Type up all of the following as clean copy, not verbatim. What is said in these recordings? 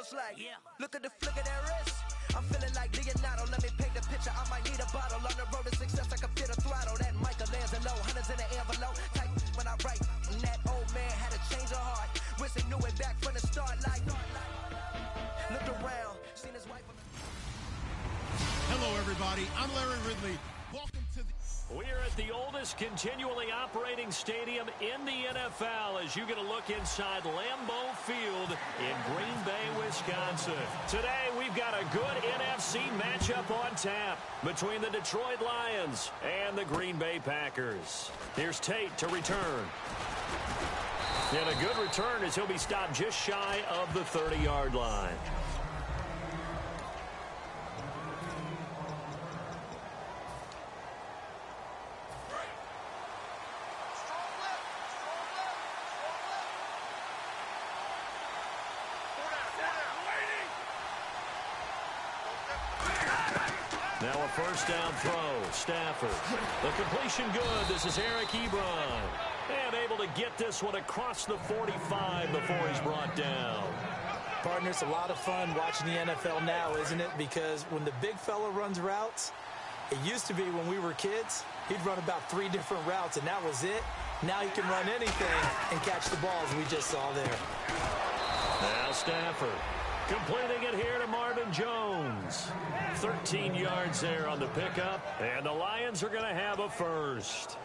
bounce like, look at the flick of that wrist. I'm feeling like Leonardo, let me paint the picture. I might need a bottle on the road to success. I can fit a throttle. That Michelangelo, hundreds in the envelope. Type when I write, and that old man had to change her heart. Wish he knew it back from the start. Like, looked around, seen his wife. Hello, everybody. I'm Larry Ridley. Welcome to the... We're at the oldest continually operating stadium in the NFL as you get a look inside Lambeau Field in Green Bay, Wisconsin. Today, we've got a good NFC matchup on tap between the Detroit Lions and the Green Bay Packers. Here's Tate to return. And a good return as he'll be stopped just shy of the 30-yard line. Now a first down throw. Stafford. The completion good. This is Eric Ebron. And able to get this one across the 45 before he's brought down. Partner, it's a lot of fun watching the NFL now, isn't it? Because when the big fella runs routes, it used to be when we were kids, he'd run about 3 different routes, and that was it. Now he can run anything and catch the ball, as we just saw there. Now Stafford. Completing it here to Marvin Jones. 13 yards there on the pickup, and the Lions are going to have a first.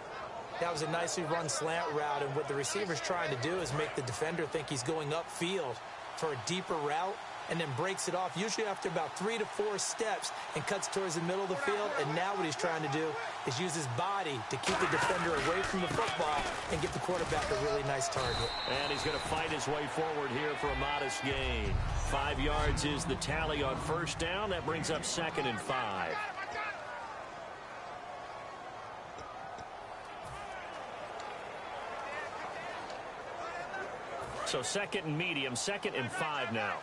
That was a nicely run slant route, and what the receiver's trying to do is make the defender think he's going upfield for a deeper route, and then breaks it off, usually after about 3 to 4 steps, and cuts towards the middle of the field. And now what he's trying to do is use his body to keep the defender away from the football and get the quarterback a really nice target. And he's going to fight his way forward here for a modest gain. 5 yards is the tally on first down. That brings up 2nd and 5. So 2nd and medium, 2nd and 5 now.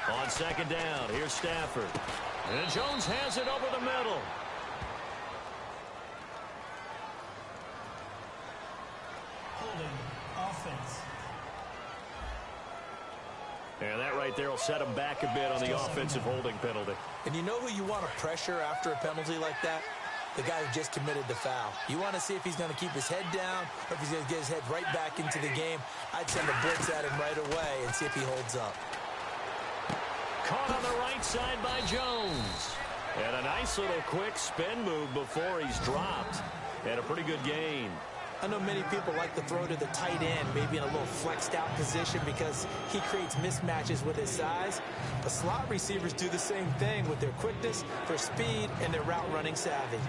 On 2nd down, here's Stafford. And Jones has it over the middle. Holding offense. And that right there will set him back a bit on the offensive holding penalty. And you know who you want to pressure after a penalty like that? The guy who just committed the foul. You want to see if he's going to keep his head down or if he's going to get his head right back into the game. I'd send a blitz at him right away and see if he holds up. Caught on the right side by Jones. And a nice little quick spin move before he's dropped. And a pretty good gain. I know many people like to throw to the tight end, maybe in a little flexed out position because he creates mismatches with his size. But slot receivers do the same thing with their quickness, their speed, and their route running savvy.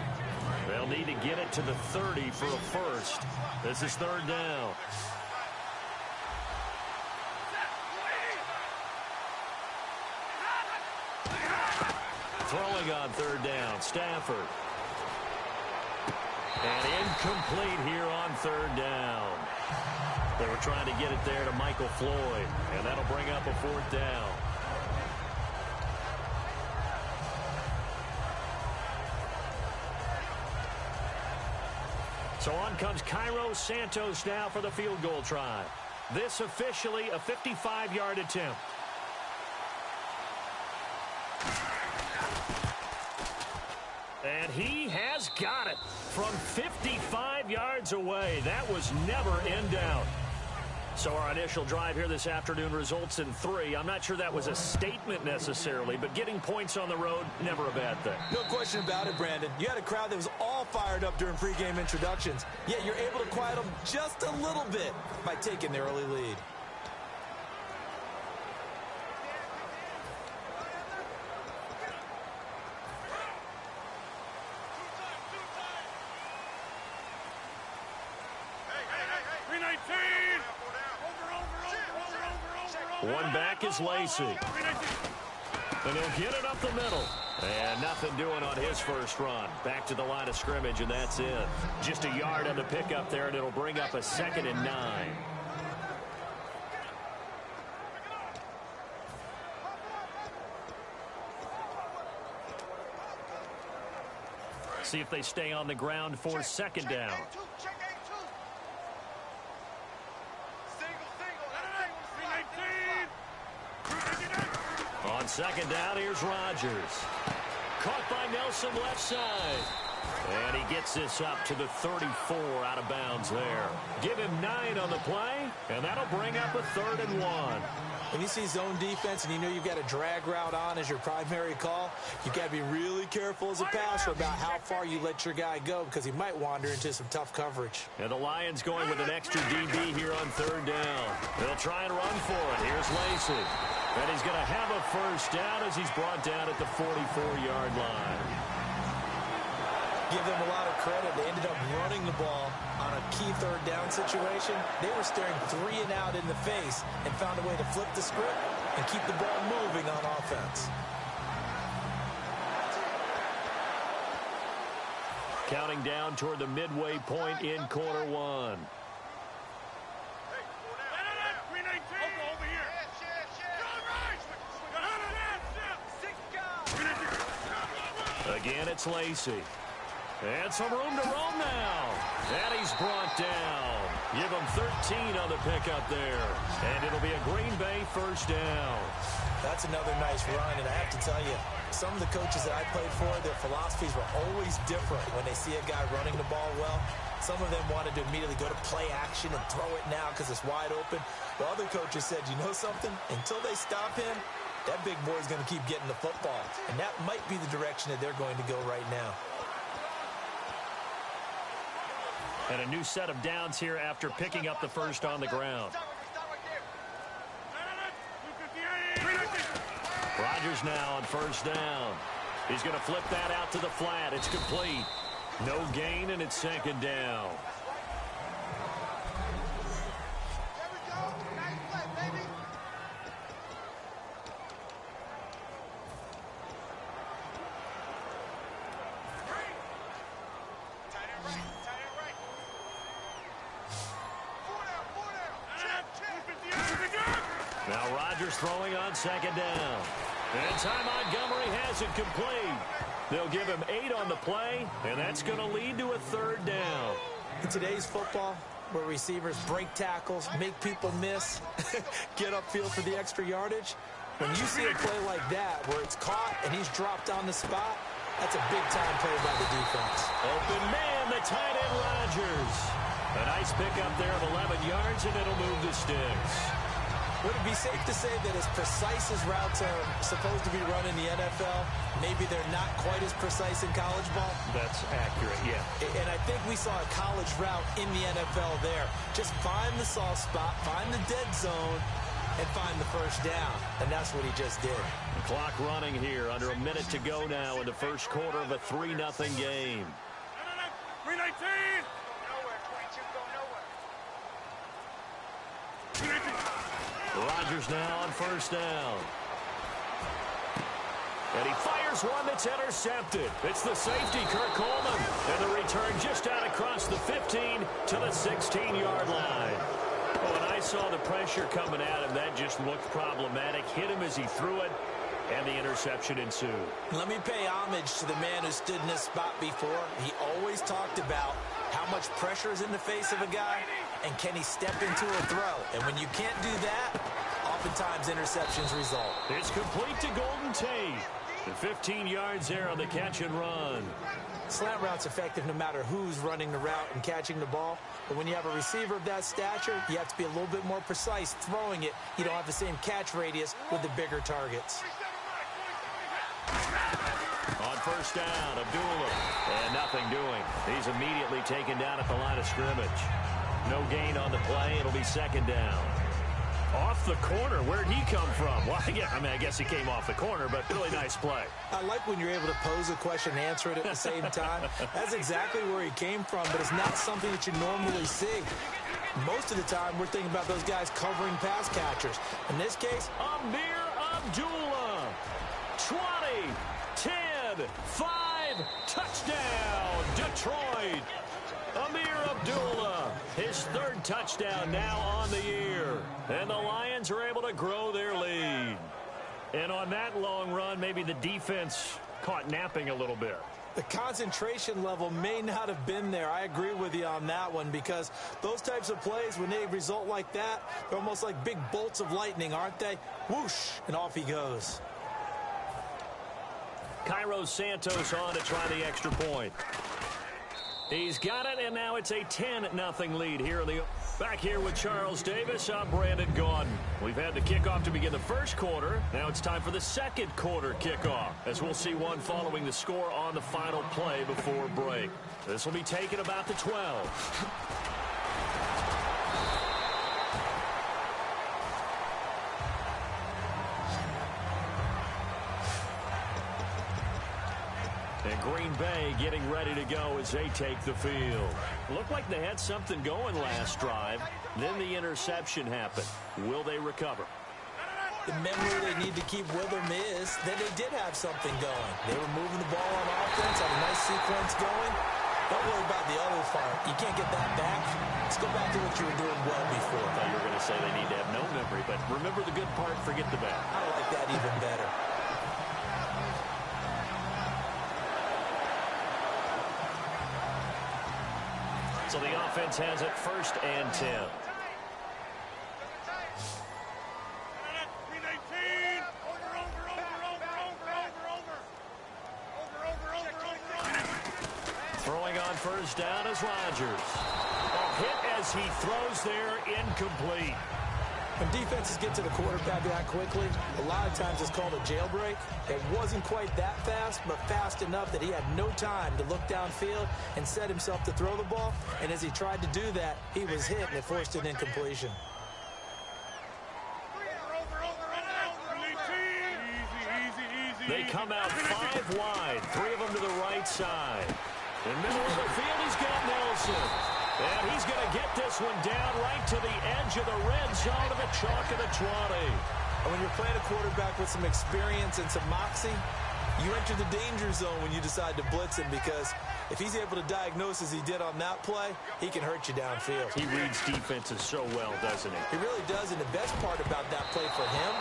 They'll need to get it to the 30 for a first. This is 3rd down. Throwing on 3rd down, Stafford. And incomplete here on 3rd down. They were trying to get it there to Michael Floyd, and that'll bring up a 4th down. So on comes Cairo Santos now for the field goal try. This officially a 55-yard attempt. And he has got it from 55 yards away. That was never in doubt. So our initial drive here this afternoon results in 3. I'm not sure that was a statement necessarily, but getting points on the road, never a bad thing. No question about it, Brandon. You had a crowd that was all fired up during pregame introductions, yet you're able to quiet them just a little bit by taking the early lead. One back is Lacey. And he'll get it up the middle. And nothing doing on his first run. Back to the line of scrimmage, and that's it. Just a yard on the pickup there, and it'll bring up a 2nd and 9. See if they stay on the ground for second down. On second down, here's Rodgers. Caught by Nelson left side. And he gets this up to the 34 out of bounds there. Give him 9 on the play, and that'll bring up a 3rd and 1. When you see zone defense and you know you've got a drag route on as your primary call, you've got to be really careful as a passer about how far you let your guy go because he might wander into some tough coverage. And the Lions going with an extra DB here on 3rd down. They'll try and run for it. Here's Lacy. And he's going to have a first down as he's brought down at the 44-yard line. Give them a lot of credit. They ended up running the ball on a key 3rd down situation. They were staring 3 and out in the face and found a way to flip the script and keep the ball moving on offense. Counting down toward the midway point in quarter 1. Again, it's Lacy. And some room to roam now. And he's brought down. Give him 13 on the pickup there. And it'll be a Green Bay first down. That's another nice run. And I have to tell you, some of the coaches that I played for, their philosophies were always different when they see a guy running the ball well. Some of them wanted to immediately go to play action and throw it now because it's wide open. While other coaches said, you know something? Until they stop him, that big boy's going to keep getting the football. And that might be the direction that they're going to go right now. And a new set of downs here after picking up the first on the ground. Rodgers now on first down. He's going to flip that out to the flat. It's complete. No gain, and it's second down. Now Rodgers throwing on second down. And Ty Montgomery has it complete. They'll give him 8 on the play, and that's going to lead to a 3rd down. In today's football, where receivers break tackles, make people miss, get upfield for the extra yardage, when you see a play like that where it's caught and he's dropped on the spot, that's a big-time play by the defense. Open man, the tight end Rodgers. A nice pickup there of 11 yards, and it'll move the sticks. Would it be safe to say that as precise as routes are supposed to be run in the NFL, maybe they're not quite as precise in college ball? That's accurate, yeah. And I think we saw a college route in the NFL there. Just find the soft spot, find the dead zone, and find the first down. And that's what he just did. The clock running here, under a minute to go now in the first quarter of a 3-0 game. 319! Rodgers now on first down. And he fires one that's intercepted. It's the safety, Kirk Coleman. And the return just out across the 15 to the 16-yard line. When I saw the pressure coming at him, that just looked problematic. Hit him as he threw it, and the interception ensued. Let me pay homage to the man who stood in this spot before. He always talked about how much pressure is in the face of a guy, and can he step into a throw? And when you can't do that, oftentimes interceptions result. It's complete to Golden Tate. And 15 yards there on the catch and run. Slant route's effective no matter who's running the route and catching the ball. But when you have a receiver of that stature, you have to be a little bit more precise throwing it. You don't have the same catch radius with the bigger targets. On first down, Abdullah. And nothing doing. He's immediately taken down at the line of scrimmage. No gain on the play. It'll be second down. Off the corner. Where'd he come from? Well, yeah, I guess he came off the corner, but really nice play. I like when you're able to pose a question and answer it at the same time. That's exactly where he came from, but it's not something that you normally see. Most of the time, we're thinking about those guys covering pass catchers. In this case, Amir Abdullah. 20, 10, 5, touchdown, Detroit. Amir Abdullah, his 3rd touchdown now on the year. And the Lions are able to grow their lead. And on that long run, maybe the defense caught napping a little bit. The concentration level may not have been there. I agree with you on that one, because those types of plays, when they result like that, they're almost like big bolts of lightning, aren't they? Whoosh, and off he goes. Cairo Santos on to try the extra point. He's got it, and now it's a 10-0 lead here in the... Back here with Charles Davis, I'm Brandon Gaudin. We've had the kickoff to begin the first quarter. Now it's time for the second quarter kickoff, as we'll see one following the score on the final play before break. This will be taken about the 12. And Green Bay getting ready to go as they take the field. Looked like they had something going last drive. Then the interception happened. Will they recover? The memory they need to keep with them is that they did have something going. They were moving the ball on offense, had a nice sequence going. Don't worry about the other part. You can't get that back. Let's go back to what you were doing well before. I thought you were going to say they need to have no memory, but remember the good part, forget the bad. I like that even better. So the offense has it 1st and 10. Throwing on 1st down is Rodgers. A hit as he throws there, incomplete. When defenses get to the quarterback that quickly, a lot of times it's called a jailbreak. It wasn't quite that fast, but fast enough that he had no time to look downfield and set himself to throw the ball. And as he tried to do that, he was hit, and it forced an incompletion. They come out 5 wide, 3 of them to the right side. In the middle of the field, he's got Nelson. And he's going to get this one down right to the edge of the red zone of the chalk of the 20. And when you're playing a quarterback with some experience and some moxie, you enter the danger zone when you decide to blitz him, because if he's able to diagnose as he did on that play, he can hurt you downfield. He reads defenses so well, doesn't he? He really does, and the best part about that play for him,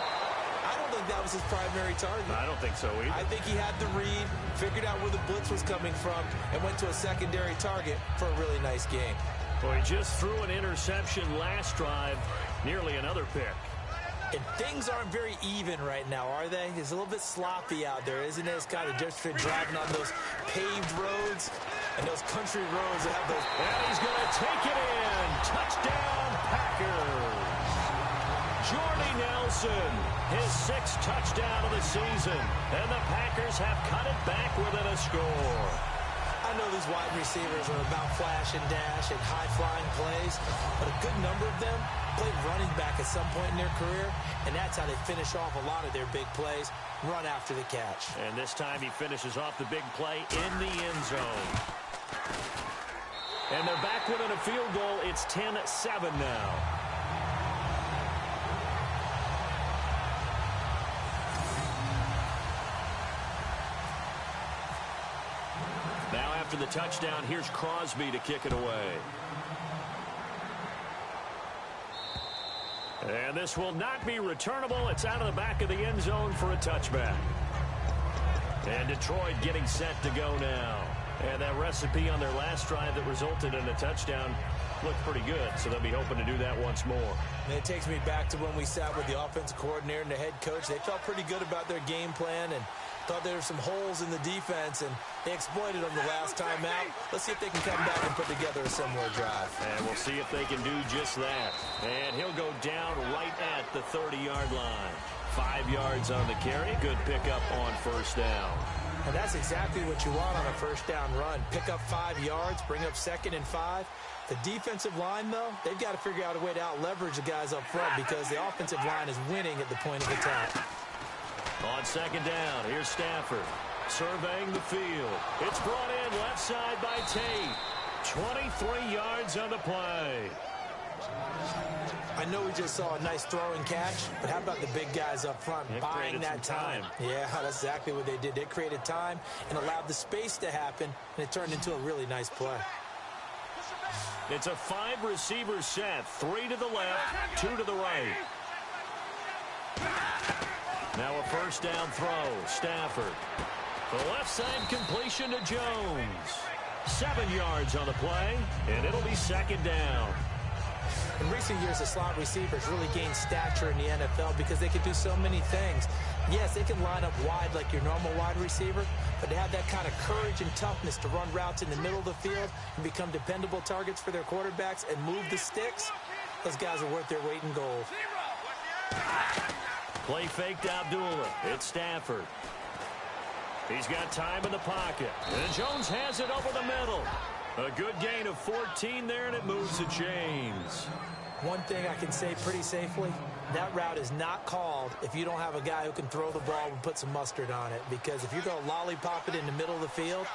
I don't think that was his primary target. I don't think so either. I think he had the read, figured out where the blitz was coming from, and went to a secondary target for a really nice game. Well, he just threw an interception last drive, nearly another pick. And things aren't very even right now, are they? It's a little bit sloppy out there, isn't it? It's kind of just for driving on those paved roads and those country roads that have those... And he's going to take it in. Touchdown, Packers. Jordy Nelson, his 6th touchdown of the season. And the Packers have cut it back within a score. I know these wide receivers are about flash and dash and high-flying plays, but a good number of them played running back at some point in their career, and that's how they finish off a lot of their big plays, run after the catch. And this time he finishes off the big play in the end zone. And they're back within a field goal. It's 10-7 now. Now after the touchdown, here's Crosby to kick it away. And this will not be returnable. It's out of the back of the end zone for a touchback. And Detroit getting set to go now. And that recipe on their last drive that resulted in a touchdown looked pretty good, so they'll be hoping to do that once more. And it takes me back to when we sat with the offensive coordinator and the head coach. They felt pretty good about their game plan and thought there were some holes in the defense, and they exploited them the last time out. Let's see if they can come back and put together a similar drive. And we'll see if they can do just that. And he'll go down right at the 30-yard line. 5 yards on the carry. Good pickup on 1st down. And that's exactly what you want on a 1st down run. Pick up 5 yards, bring up 2nd and 5. The defensive line, though, they've got to figure out a way to out-leverage the guys up front because the offensive line is winning at the point of attack. On 2nd down, here's Stafford surveying the field. It's brought in left side by Tate. 23 yards on the play. I know we just saw a nice throw and catch, but how about the big guys up front buying that time? Yeah, that's exactly what they did. They created time and allowed the space to happen, and it turned into a really nice play. It's a 5-receiver set. 3 to the left, 2 to the right. Now a 1st down throw. Stafford. The left side completion to Jones. 7 yards on the play, and it'll be second down. In recent years, the slot receivers really gained stature in the NFL because they can do so many things. Yes, they can line up wide like your normal wide receiver, but to have that kind of courage and toughness to run routes in the middle of the field and become dependable targets for their quarterbacks and move the sticks, those guys are worth their weight in gold. Play fake to Abdullah. It's Stafford. He's got time in the pocket. And Jones has it over the middle. A good gain of 14 there, and it moves the chains. One thing I can say pretty safely, that route is not called if you don't have a guy who can throw the ball and put some mustard on it. Because if you're going to lollipop it in the middle of the field,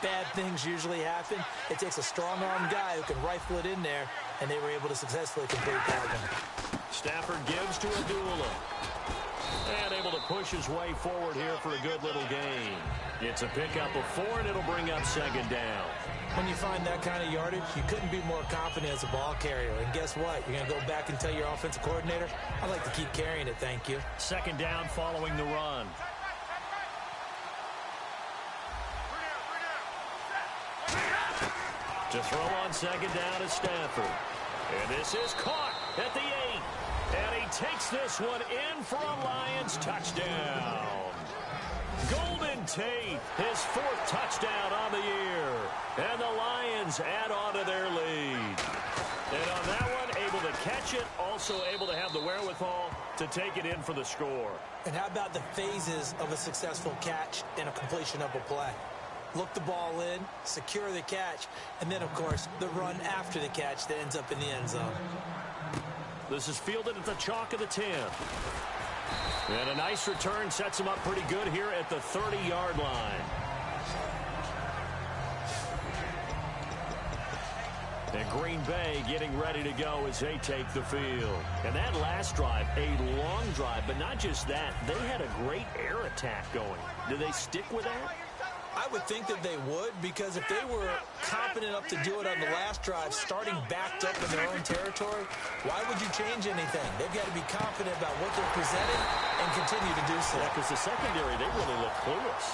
bad things usually happen. It takes a strong-armed guy who can rifle it in there, and they were able to successfully complete that one. Stafford gives to Abdullah. And able to push his way forward here for a good little gain. It's a pickup of 4, and it'll bring up second down. When you find that kind of yardage, you couldn't be more confident as a ball carrier. And guess what? You're going to go back and tell your offensive coordinator, I'd like to keep carrying it, thank you. Second down following the run. To throw on second down is Stafford. And this is caught at the 8. And he takes this one in for a Lions touchdown. Golden Tate, his 4th touchdown on the year. And the Lions add on to their lead. And on that one, able to catch it, also able to have the wherewithal to take it in for the score. And how about the phases of a successful catch and a completion of a play? Look the ball in, secure the catch, and then, of course, the run after the catch that ends up in the end zone. This is fielded at the chalk of the 10. And a nice return sets him up pretty good here at the 30-yard line. And Green Bay getting ready to go as they take the field. And that last drive, a long drive, but not just that. They had a great air attack going. Do they stick with that? I would think that they would, because if they were confident enough to do it on the last drive, starting backed up in their own territory, why would you change anything? They've got to be confident about what they're presenting and continue to do so. Yeah, because the secondary, they really look clueless.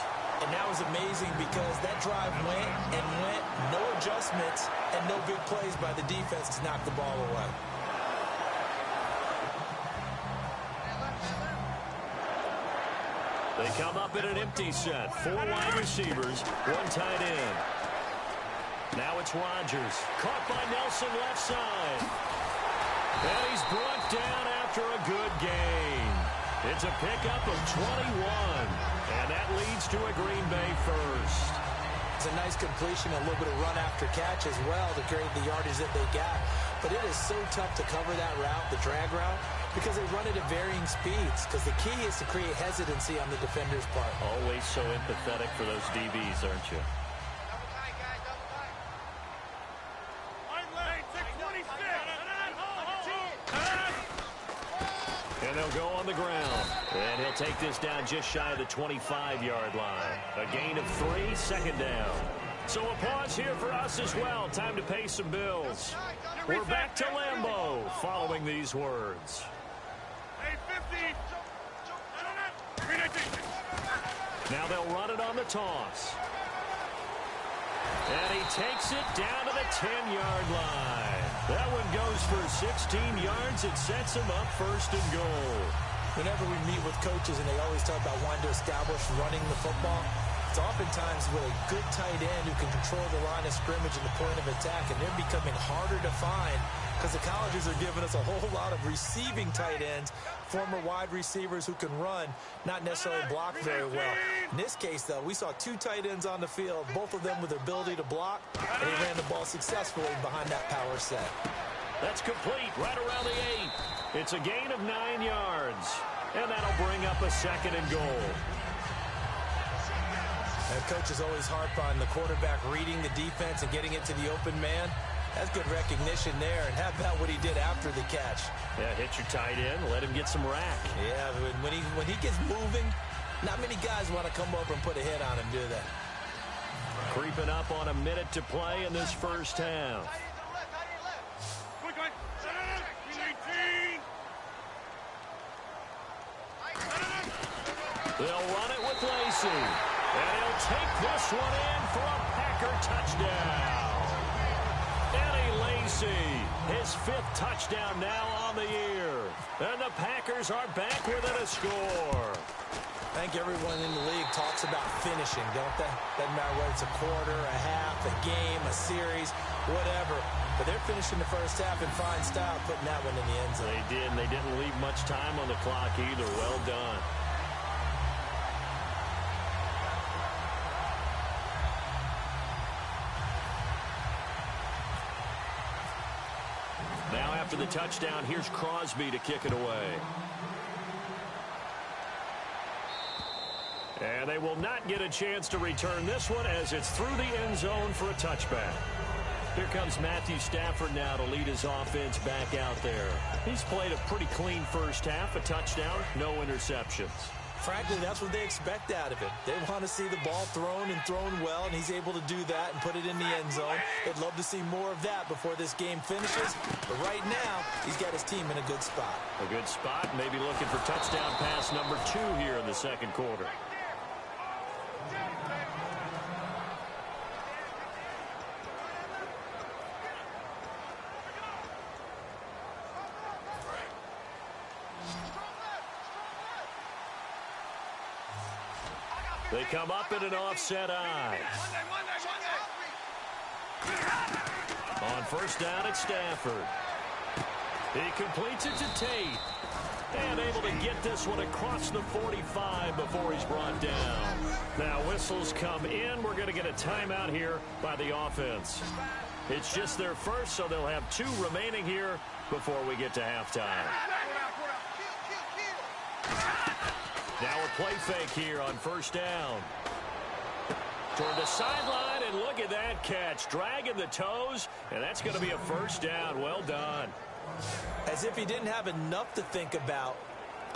And that was amazing because that drive went and went, no adjustments, and no big plays by the defense to knock the ball away. They come up in an empty set. 4 wide receivers, 1 tight end. Now it's Rodgers. Caught by Nelson left side. And he's brought down after a good gain. It's a pickup of 21. And that leads to a Green Bay first. It's a nice completion, a little bit of run after catch as well to create the yardage that they got. But it is so tough to cover that route, the drag route, because they run it at varying speeds. Because the key is to create hesitancy on the defender's part. Always so empathetic for those DBs, aren't you? And they'll go on the ground. And he'll take this down just shy of the 25-yard line. A gain of 3, second down. So a pause here for us as well. Time to pay some bills. We're back to Lambeau following these words. Now they'll run it on the toss. And he takes it down to the 10-yard line. That one goes for 16 yards. It sets him up first and goal. Whenever we meet with coaches and they always talk about wanting to establish running the football, it's oftentimes with a good tight end who can control the line of scrimmage and the point of attack, and they're becoming harder to find because the colleges are giving us a whole lot of receiving tight ends, former wide receivers who can run, not necessarily block very well. In this case, though, we saw 2 tight ends on the field, both of them with the ability to block, and they ran the ball successfully behind that power set. That's complete right around the 8. It's a gain of 9 yards, and that'll bring up a second and goal. And coaches always harp on the quarterback reading the defense and getting it to the open man. That's good recognition there. And how about what he did after the catch? Yeah, hit your tight end, let him get some rack. Yeah, when he gets moving, not many guys want to come over and put a hit on him, do they? Creeping up on a minute to play in this first half. They'll run it with Lacey. And he'll take this one in for a Packer touchdown. Eddie Lacy, his 5th touchdown now on the year. And the Packers are back within a score. I think everyone in the league talks about finishing, don't they? Doesn't matter whether it's a quarter, a half, a game, a series, whatever. But they're finishing the first half in fine style, putting that one in the end zone. They did, and they didn't leave much time on the clock either. Well done. Now after the touchdown, here's Crosby to kick it away. And they will not get a chance to return this one as it's through the end zone for a touchback. Here comes Matthew Stafford now to lead his offense back out there. He's played a pretty clean first half, a touchdown, no interceptions. Frankly, that's what they expect out of him. They want to see the ball thrown and thrown well, and he's able to do that and put it in the end zone. They'd love to see more of that before this game finishes. But right now, he's got his team in a good spot. A good spot, maybe looking for touchdown pass number 2 here in the second quarter. They come up in an offset eye. On first down, it's Stafford. He completes it to Tate. And able to get this one across the 45 before he's brought down. Now whistles come in. We're going to get a timeout here by the offense. It's just their first, so they'll have 2 remaining here before we get to halftime. Now a play fake here on first down. Toward the sideline, and look at that catch. Dragging the toes, and that's going to be a first down. Well done. As if he didn't have enough to think about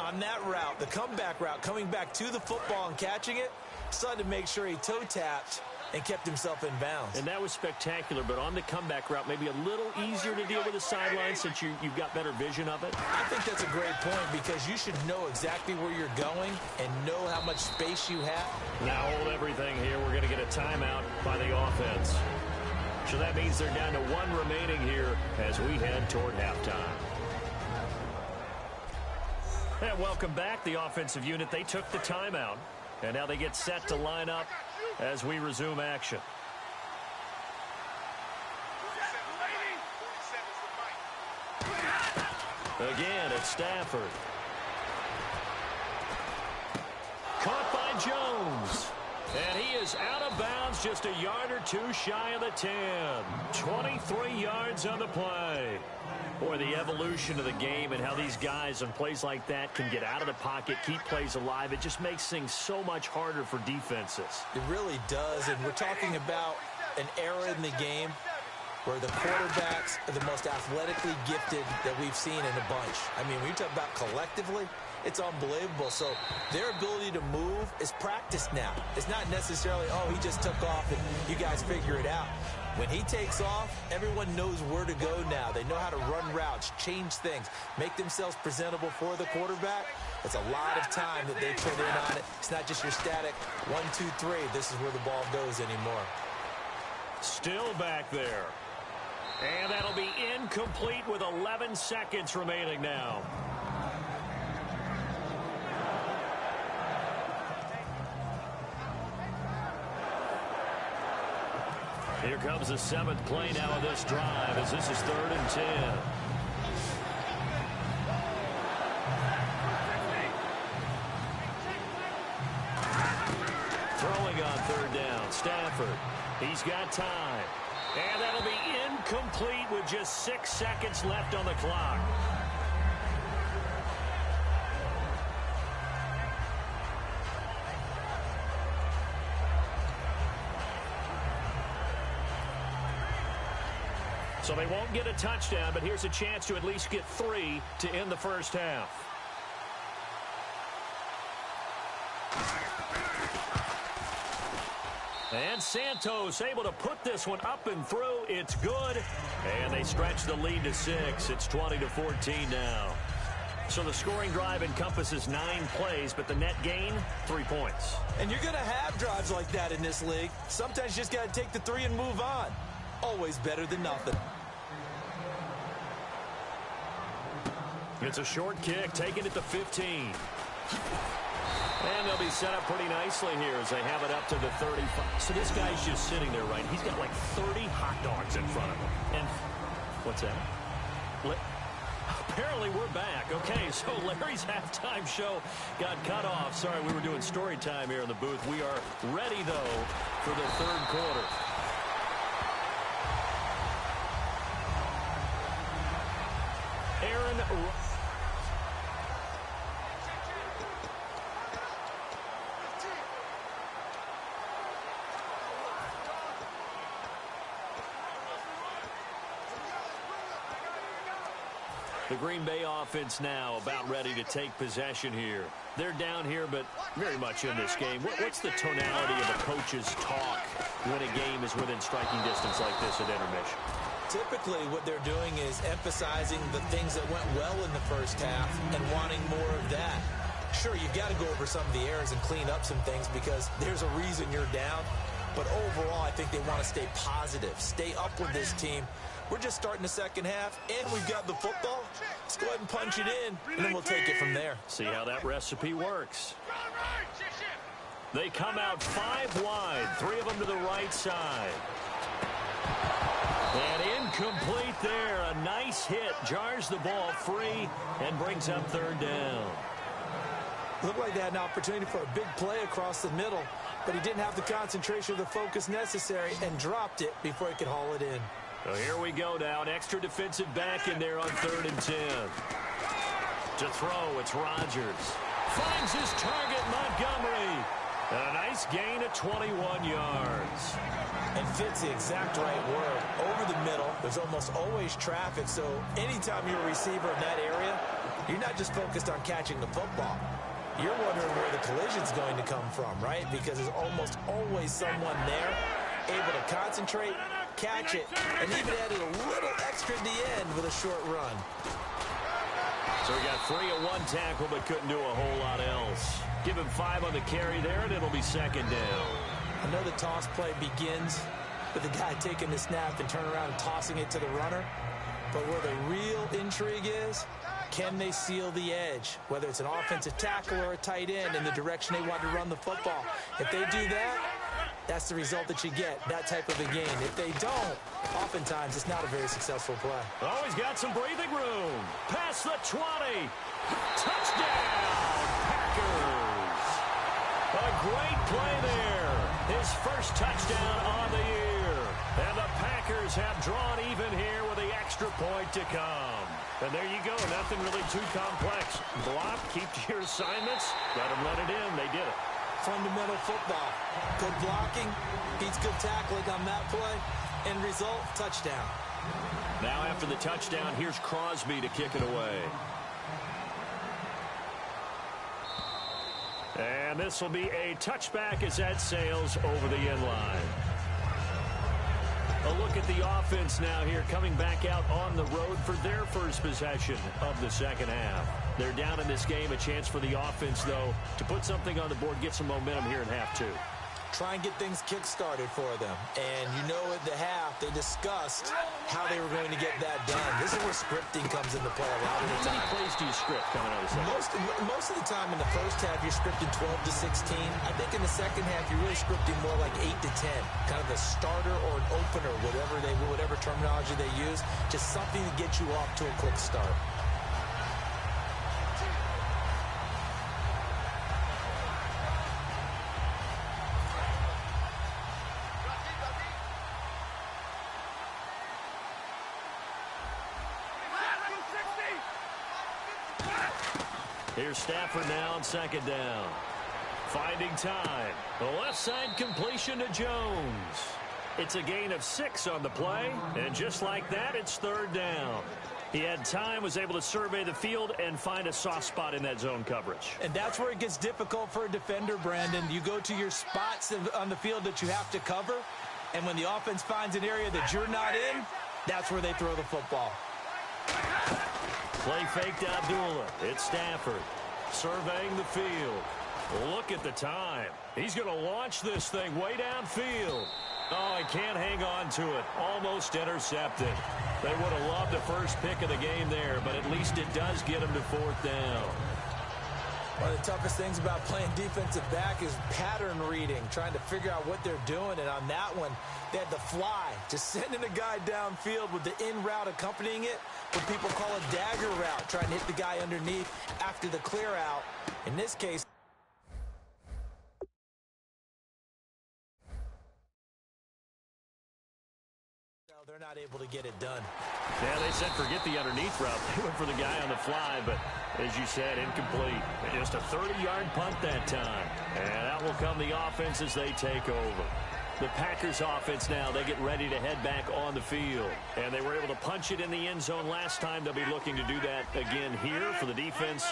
on that route, the comeback route, coming back to the football and catching it, decided to make sure he toe-tapped and kept himself in bounds. And that was spectacular, but on the comeback route, maybe a little easier to deal with the sideline since you've got better vision of it. I think that's a great point because you should know exactly where you're going and know how much space you have. Now hold everything here. We're going to get a timeout by the offense. So that means they're down to 1 remaining here as we head toward halftime. And welcome back, the offensive unit. They took the timeout, and now they get set to line up as we resume action. Again, it's Stafford. Caught by Jones. And he is out of bounds, just a yard or 2 shy of the 10. 23 yards on the play. Boy, the evolution of the game and how these guys on plays like that can get out of the pocket, keep plays alive, it just makes things so much harder for defenses. It really does, and we're talking about an era in the game where the quarterbacks are the most athletically gifted that we've seen in a bunch. I mean, when you talk about collectively, it's unbelievable. So their ability to move is practiced now. It's not necessarily, oh, he just took off and you guys figure it out. When he takes off, everyone knows where to go now. They know how to run routes, change things, make themselves presentable for the quarterback. It's a lot of time that they put in on it. It's not just your static 1, 2, 3. This is where the ball goes anymore. Still back there. And that'll be incomplete with 11 seconds remaining now. Here comes the 7th play now of this drive as this is 3rd and 10. Throwing on 3rd down, Stafford. He's got time. And that'll be incomplete with just 6 seconds left on the clock. So they won't get a touchdown, but here's a chance to at least get 3 to end the first half. And Santos able to put this one up and through. It's good. And they stretch the lead to 6. It's 20-14 now. So the scoring drive encompasses 9 plays, but the net gain, 3 points. And you're going to have drives like that in this league. Sometimes you just got to take the 3 and move on. Always better than nothing. It's a short kick, taken at the 15. And they'll be set up pretty nicely here as they have it up to the 35. So this guy's just sitting there, right? He's got like 30 hot dogs in front of him. And what's that? Apparently we're back. Okay, so Larry's halftime show got cut off. Sorry, we were doing story time here in the booth. We are ready, though, for the third quarter. The Green Bay offense now about ready to take possession here. They're down here, but very much in this game. What's the tonality of a coach's talk when a game is within striking distance like this at intermission? Typically, what they're doing is emphasizing the things that went well in the first half and wanting more of that. Sure, you've got to go over some of the errors and clean up some things because there's a reason you're down. But overall, I think they want to stay positive, stay up with this team. We're just starting the second half, and we've got the football. Let's go ahead and punch it in, and then we'll take it from there. See how that recipe works. They come out 5 wide, 3 of them to the right side. And incomplete there. A nice hit. Jars the ball free and brings up third down. Looked like they had an opportunity for a big play across the middle, but he didn't have the concentration or the focus necessary and dropped it before he could haul it in. So here we go now. An extra defensive back in there on 3rd and 10. To throw, it's Rodgers. Finds his target, Montgomery. And a nice gain of 21 yards. And fits the exact right word. Over the middle, there's almost always traffic, so anytime you're a receiver in that area, you're not just focused on catching the football. You're wondering where the collision's going to come from, right? Because there's almost always someone there able to concentrate, catch it, and even added a little extra at the end with a short run. So we got 3 at 1 tackle, but couldn't do a whole lot else. Give him 5 on the carry there, and it'll be 2nd down. I know the toss play begins with the guy taking the snap and turning around and tossing it to the runner. But where the real intrigue is, can they seal the edge? Whether it's an offensive tackle or a tight end in the direction they want to run the football. If they do that, that's the result that you get, that type of a gain. If they don't, oftentimes it's not a very successful play. Oh, he's got some breathing room. Past the 20. Touchdown, Packers. A great play there. His first touchdown on the year. And the Packers have drawn even here with the extra point to come. And there you go. Nothing really too complex. Block, keep to your assignments. Let them run it in. They did it. Fundamental football. Good blocking, beats good tackling on that play. End result, touchdown. Now after the touchdown, here's Crosby to kick it away. And this will be a touchback as that sails over the end line. A look at the offense now here, coming back out on the road for their first possession of the second half. They're down in this game. A chance for the offense, though, to put something on the board, get some momentum here in half 2. Try and get things kick-started for them. And you know at the half, they discussed how they were going to get that done. This is where scripting comes into play a lot of the time. How many plays do you script coming out of the second? Most of the time in the first half, you're scripting 12 to 16. I think in the second half, you're really scripting more like 8 to 10. Kind of a starter or an opener, whatever terminology they use. Just something to get you off to a quick start. Here's Stafford now on 2nd down. Finding time. The left side completion to Jones. It's a gain of 6 on the play. And just like that, it's 3rd down. He had time, was able to survey the field and find a soft spot in that zone coverage. And that's where it gets difficult for a defender, Brandon. You go to your spots on the field that you have to cover. And when the offense finds an area that you're not in, that's where they throw the football. Play fake to Abdullah. It's Stafford surveying the field. Look at the time. He's going to launch this thing way downfield. Oh, he can't hang on to it. Almost intercepted. They would have loved the first pick of the game there, but at least it does get him to 4th down. One of the toughest things about playing defensive back is pattern reading, trying to figure out what they're doing. And on that one, they had the fly, just sending a guy downfield with the in route accompanying it, what people call a dagger route, trying to hit the guy underneath after the clear out. In this case, they're not able to get it done. Yeah, they said forget the underneath route. They went for the guy on the fly, but as you said, incomplete. Just a 30-yard punt that time. And that will come the offense as they take over. The Packers offense now, they get ready to head back on the field. And they were able to punch it in the end zone last time. They'll be looking to do that again here for the defense.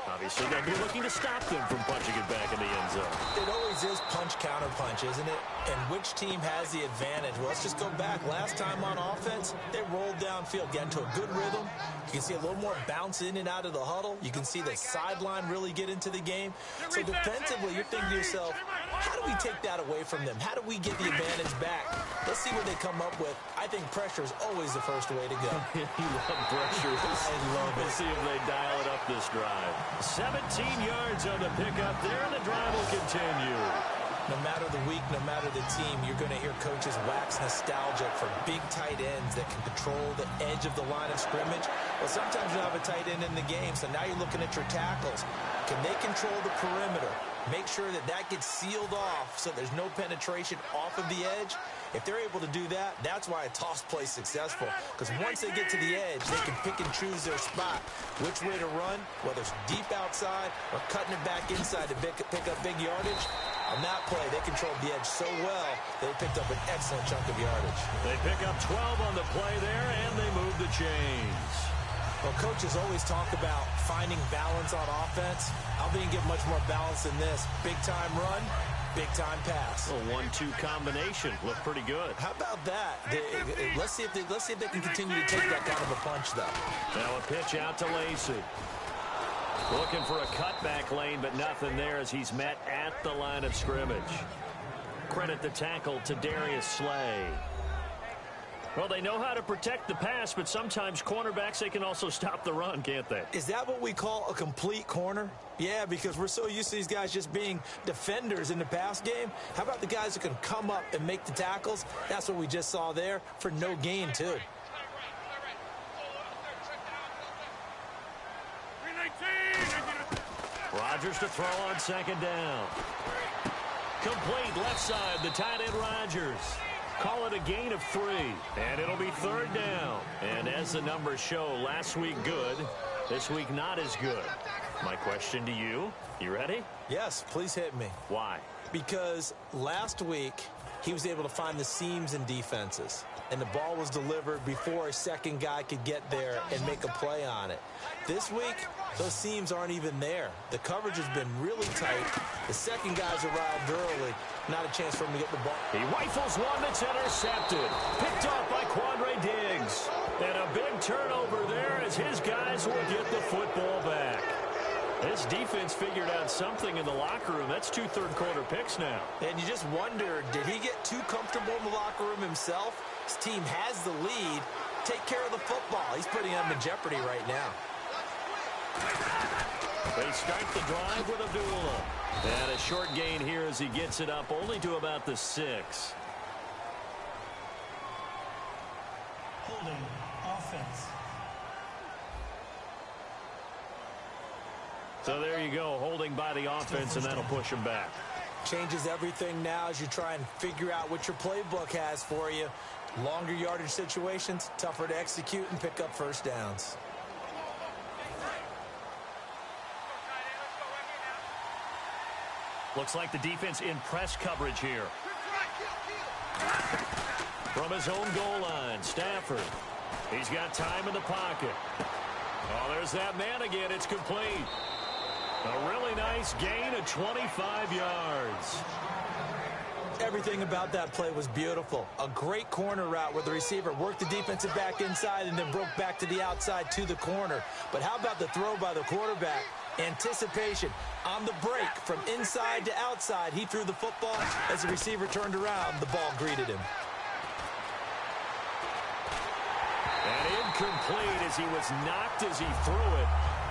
Obviously, they'll be looking to stop them from punching it back in the end zone. It always is punch-counter-punch, isn't it? And which team has the advantage? Well, let's just go back. Last time on offense, they rolled downfield, get into a good rhythm. You can see a little more bounce in and out of the huddle. You can see the sideline really get into the game. So defensively, you're thinking to yourself, how do we take that away from them? How do we get the advantage back? Let's see what they come up with. I think pressure is always the first way to go. You love pressure. I love it. Let's see if they dial it up this drive. 17 yards on the pickup there, and the drive will continue. No matter the week, no matter the team, you're going to hear coaches wax nostalgic for big tight ends that can control the edge of the line of scrimmage. Well, sometimes you have a tight end in the game, so now you're looking at your tackles. Can they control the perimeter? Make sure that that gets sealed off so there's no penetration off of the edge. If they're able to do that, that's why a toss play is successful. Because once they get to the edge, they can pick and choose their spot. Which way to run, whether it's deep outside or cutting it back inside to pick up big yardage. On that play, they controlled the edge so well, they picked up an excellent chunk of yardage. They pick up 12 on the play there, and they move the chains. Well, coaches always talk about finding balance on offense. I don't think you get much more balance than this. Big-time run, big-time pass. A 1-2 combination. Looked pretty good. How about that? Let's see if they can continue to take that kind of a punch, though. Now a pitch out to Lacey. Looking for a cutback lane, but nothing there as he's met at the line of scrimmage. Credit the tackle to Darius Slay. Well, they know how to protect the pass, but sometimes cornerbacks, they can also stop the run, can't they? Is that what we call a complete corner? Yeah, because we're so used to these guys just being defenders in the pass game. How about the guys who can come up and make the tackles? That's what we just saw there for no gain, too. Rodgers to throw on second down. Complete left side, the tight end Rodgers. Call it a gain of 3, and it'll be 3rd down. And as the numbers show, last week good, this week not as good. My question to you, you ready? Yes, please hit me. Why? Because last week, he was able to find the seams in defenses, and the ball was delivered before a second guy could get there and make a play on it. This week, those seams aren't even there. The coverage has been really tight. The second guy's arrived early. Not a chance for him to get the ball. He rifles one that's intercepted. Picked off by Quandre Diggs. And a big turnover there as his guys will get the football back. This defense figured out something in the locker room. That's 2 third-quarter picks now. And you just wonder, did he get too comfortable in the locker room himself? His team has the lead. Take care of the football. He's putting them in jeopardy right now. They start the drive with Abdullah. And a short gain here as he gets it up only to about the 6. Holding offense. So there you go, holding by the offense, and that'll push him back. Changes everything now as you try and figure out what your playbook has for you. Longer yardage situations, tougher to execute and pick up first downs. Looks like the defense in press coverage here. From his own goal line, Stafford. He's got time in the pocket. Oh, there's that man again. It's complete. A really nice gain of 25 yards. Everything about that play was beautiful. A great corner route where the receiver worked the defensive back inside and then broke back to the outside to the corner. But how about the throw by the quarterback? Anticipation on the break from inside to outside. He threw the football. As the receiver turned around, the ball greeted him. And incomplete as he was knocked as he threw it,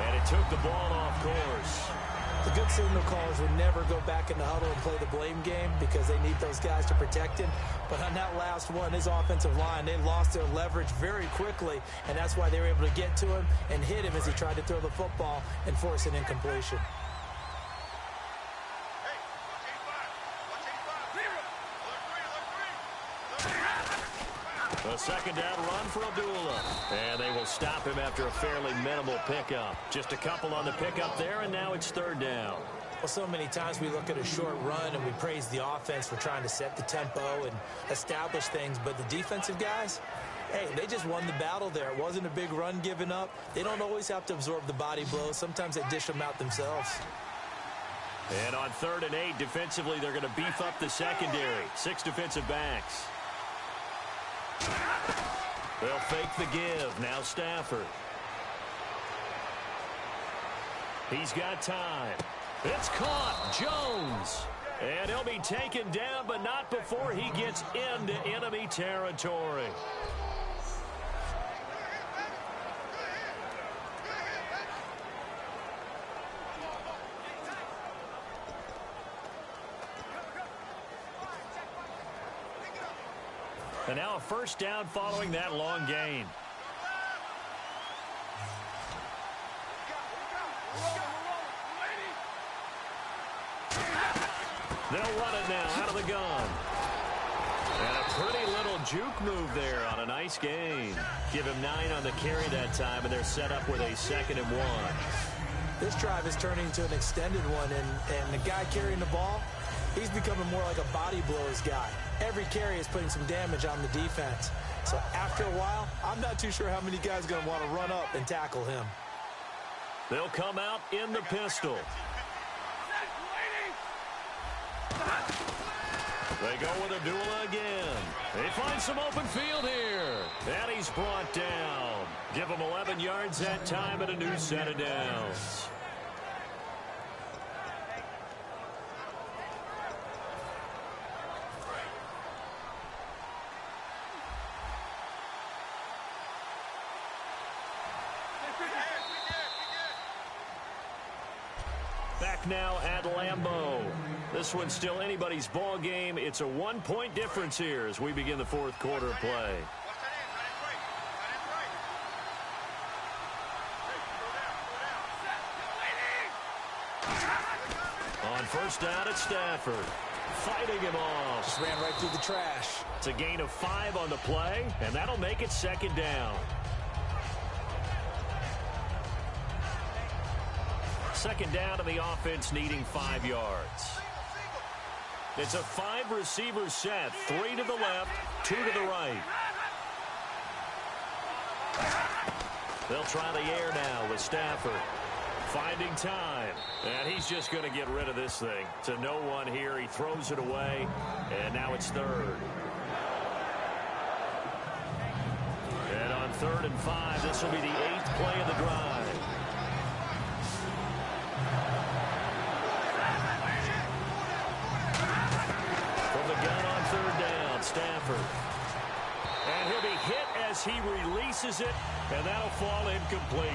and it took the ball off course. The good signal callers would never go back in the huddle and play the blame game because they need those guys to protect him. But on that last one, his offensive line, they lost their leverage very quickly, and that's why they were able to get to him and hit him as he tried to throw the football and force an incompletion. A second down run for Abdullah. And they will stop him after a fairly minimal pickup. Just a couple on the pickup there, and now it's third down. Well, so many times we look at a short run and we praise the offense for trying to set the tempo and establish things. But the defensive guys, hey, they just won the battle there. It wasn't a big run given up. They don't always have to absorb the body blows. Sometimes they dish them out themselves. And on 3rd and 8, defensively, they're going to beef up the secondary. 6 defensive backs. They'll fake the give. Now Stafford. He's got time. It's caught. Jones. And he'll be taken down, but not before he gets into enemy territory. And now a first down following that long gain. They'll run it now out of the gun. And a pretty little juke move there on a nice gain. Give him 9 on the carry that time, and they're set up with a 2nd and 1. This drive is turning into an extended one, and the guy carrying the ball, he's becoming more like a body blows guy. Every carry is putting some damage on the defense. So after a while, I'm not too sure how many guys are going to want to run up and tackle him. They'll come out in the pistol. They go with Abdullah again. They find some open field here. And he's brought down. Give him 11 yards that time and a new set of downs. Back now at Lambeau. This one's still anybody's ball game. It's a 1-point difference here as we begin the 4th quarter of play. On first down, it's Stafford. Fighting him off. Just ran right through the trash. It's a gain of 5 on the play, and that'll make it 2nd down. 2nd down to the offense needing 5 yards. It's a 5-receiver set. 3 to the left, 2 to the right. They'll try the air now with Stafford. Finding time. And he's just going to get rid of this thing. To no one here. He throws it away. And now it's 3rd. And on 3rd and 5, this will be the 8th play of the drive. Stafford. And he'll be hit as he releases it, and that'll fall incomplete.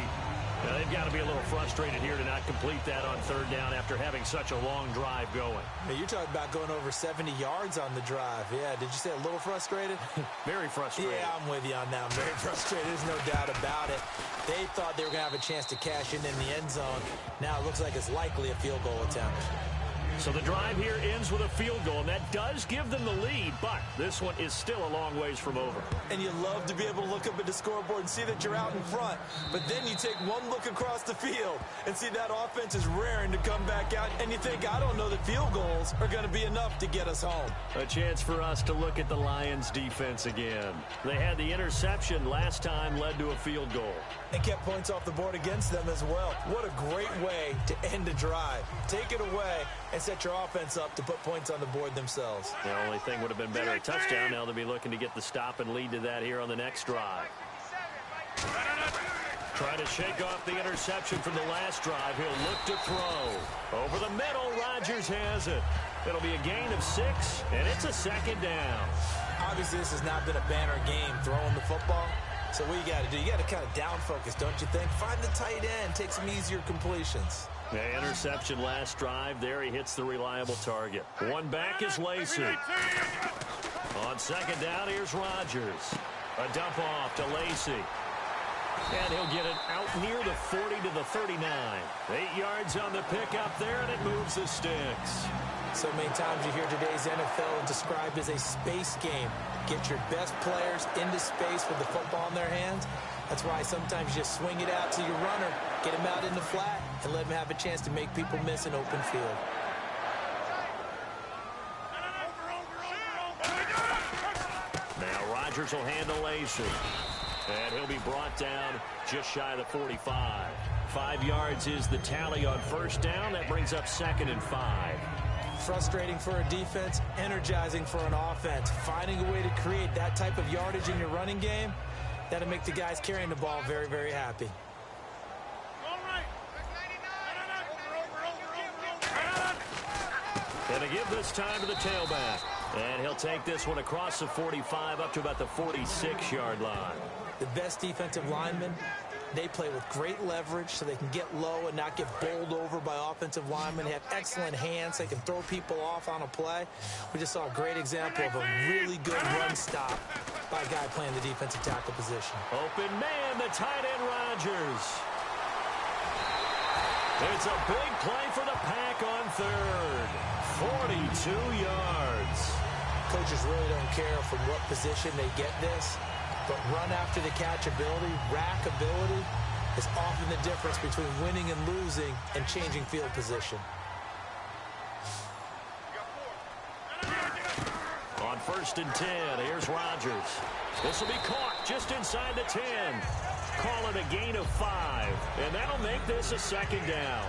Now, they've got to be a little frustrated here to not complete that on 3rd down after having such a long drive going. Now, you're talking about going over 70 yards on the drive. Yeah, did you say a little frustrated? Very frustrated. Yeah, I'm with you on that. I'm very frustrated. There's no doubt about it. They thought they were going to have a chance to cash in the end zone. Now it looks like it's likely a field goal attempt. So the drive here ends with a field goal, and that does give them the lead, but this one is still a long ways from over. And you love to be able to look up at the scoreboard and see that you're out in front, but then you take one look across the field and see that offense is raring to come back out, and you think, I don't know that field goals are going to be enough to get us home. A chance for us to look at the Lions' defense again. They had the interception last time, led to a field goal. And kept points off the board against them as well. What a great way to end a drive. Take it away and say, set your offense up to put points on the board themselves. The only thing would have been better a touchdown. Now they'll be looking to get the stop and lead to that here on the next drive. Trying to shake off the interception from the last drive. He'll look to throw. Over the middle, Rodgers has it. It'll be a gain of 6, and it's a second down. Obviously, this has not been a banner game throwing the football. So what you got to do, you got to kind of down focus, don't you think? Find the tight end, take some easier completions. The interception last drive. There he hits the reliable target. One back is Lacey. On second down, here's Rodgers. A dump off to Lacey. And he'll get it out near the 40 to the 39. 8 yards on the pickup there, and it moves the sticks. So many times you hear today's NFL described as a space game. Get your best players into space with the football in their hands. That's why sometimes you just swing it out to your runner, get him out in the flat, and let him have a chance to make people miss an open field. Now Rodgers will handle Lacey. And he'll be brought down just shy of the 45. 5 yards is the tally on first down. That brings up 2nd and 5. Frustrating for a defense, energizing for an offense. Finding a way to create that type of yardage in your running game, that'll make the guys carrying the ball very, very happy. And to give this time to the tailback. And he'll take this one across the 45 up to about the 46-yard line. The best defensive linemen, they play with great leverage so they can get low and not get bowled over by offensive linemen. They have excellent hands. They can throw people off on a play. We just saw a great example of a really good run stop by a guy playing the defensive tackle position. Open man, the tight end Rodgers. It's a big play for the Pack on third. 42 yards. Coaches really don't care from what position they get this. But run after the catch ability, rack ability, is often the difference between winning and losing and changing field position. On 1st and 10, here's Rodgers. This will be caught just inside the 10. Call it a gain of 5, and that'll make this a 2nd down.